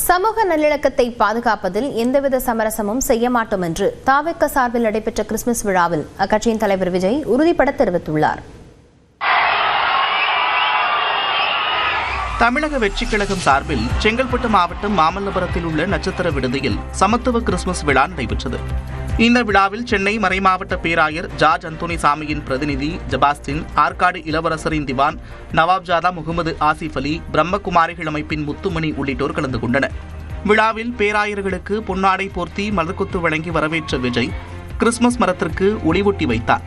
சமூக நல்லிணக்கத்தை பாதுகாப்பதில் எந்தவித சமரசமும் செய்ய மாட்டோம் என்று தாவேக சார்பில் நடைபெற்ற கிறிஸ்துமஸ் விழாவில் அக்கட்சியின் தலைவர் விஜய் உறுதிபட தெரிவித்துள்ளார். தமிழக வெற்றிக் கழகம் சார்பில் செங்கல்பட்டு மாவட்டம் மாமல்லபுரத்தில் உள்ள நட்சத்திர விடுதியில் சமத்துவ கிறிஸ்துமஸ் விழா நடைபெற்றது. இந்த விழாவில் சென்னை மறைமாவட்ட பேராயர் ஜார்ஜ் அந்தோனி சாமியின் பிரதிநிதி ஜபாஸ்டின், ஆற்காடு இளவரசரின் திவான் நவாப்ஜாதா முகமது ஆசிப் அலி, பிரம்மகுமாரிகள் அமைப்பின் முத்துமணி உள்ளிட்டோர் கலந்து கொண்டனர். விழாவில் பேராயர்களுக்கு பொன்னாடை போர்த்தி மலர்கொத்து வழங்கி வரவேற்ற விஜய் கிறிஸ்துமஸ் மரத்திற்கு ஒளிவூட்டி வைத்தார்.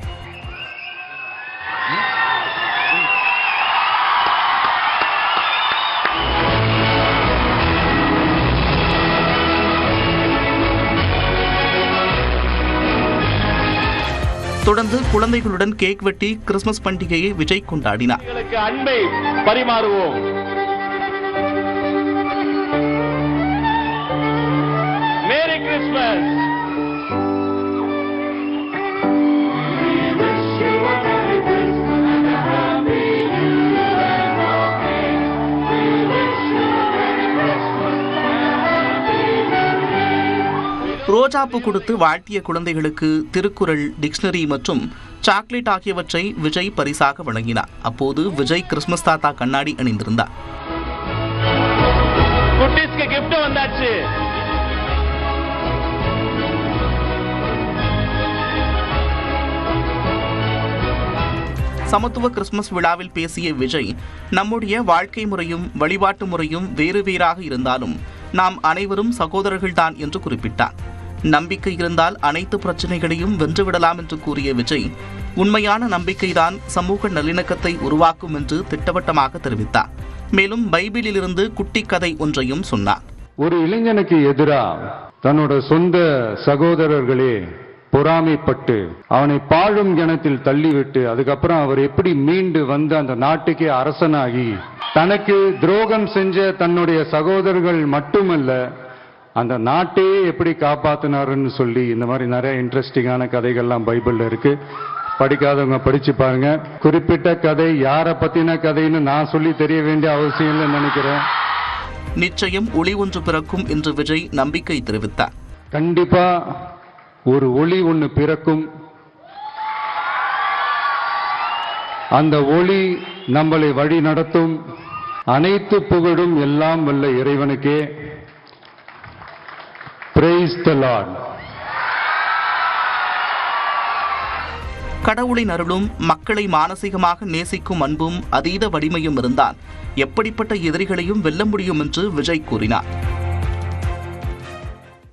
தொடர்ந்து குழந்தைகளுடன் கேக் வெட்டி கிறிஸ்துமஸ் பண்டிகையை விஜய் கொண்டாடினார். அன்பை பரிமாறுவோம். மேரி கிறிஸ்துமஸ். ரோஜாப்பூ கொடுத்து வாழ்த்திய குழந்தைகளுக்கு திருக்குறள், டிக்ஷனரி மற்றும் சாக்லேட் ஆகியவற்றை விஜய் பரிசாக வழங்கினார். அப்போது விஜய் கிறிஸ்துமஸ் தாத்தா கண்ணாடி அணிந்திருந்தார். சமத்துவ கிறிஸ்துமஸ் விழாவில் பேசிய விஜய், நம்முடைய வாழ்க்கை முறையும் வழிபாட்டு முறையும் வேறு வேறாக இருந்தாலும் நாம் அனைவரும் சகோதரர்கள்தான் என்று குறிப்பிட்டார். நம்பிக்கை இருந்தால் அனைத்து பிரச்சனைகளையும் வென்றுவிடலாம் என்று கூறிய விஜய், உண்மையான நம்பிக்கைதான் சமூக நல்லிணக்கத்தை உருவாக்கும் என்று திட்டவட்டமாக தெரிவித்தார். மேலும் பைபிளிலிருந்து குட்டி கதை ஒன்றையும் சொன்னார். ஒரு இளைஞனுக்கு எதிராக தன்னோட சொந்த சகோதரர்களே பொறாமைப்பட்டு அவனை பாழும் கிணத்தில் தள்ளிவிட்டு அதுக்கப்புறம் அவர் எப்படி மீண்டு வந்து அந்த நாட்டுக்கே அரசனாகி தனக்கு துரோகம் செஞ்ச தன்னுடைய சகோதரர்கள் மட்டுமல்ல அந்த நாட்டையே எப்படி காப்பாத்தினாருன்னு சொல்லி இந்த மாதிரி நிறைய இன்ட்ரெஸ்டிங்கான கதைகள்லாம் பைபிள்ல இருக்கு. படிக்காதவங்க படிச்சு பாருங்க. குறிப்பிட்ட கதை யாரை பத்தின கதைன்னு நான் சொல்லி தெரிய வேண்டிய அவசியம் இல்லைன்னு நினைக்கிறேன். நிச்சயம் ஒளி ஒன்று பிறக்கும் என்று விஜய் நம்பிக்கை தெரிவித்தார். கண்டிப்பா ஒரு ஒளி ஒன்று பிறக்கும். அந்த ஒளி நம்மளை வழி நடத்தும். அனைத்து புகழும் எல்லாம் வல்ல இறைவனுக்கே. Praise the Lord. கடவுளின் அருளும் மக்களை மானசீகமாக நேசிக்கும் அன்பும் அதீத வலிமையும் இருந்தால் எப்படிப்பட்ட எதிரிகளையும் வெல்ல முடியும் என்று விஜய் கூறினார்.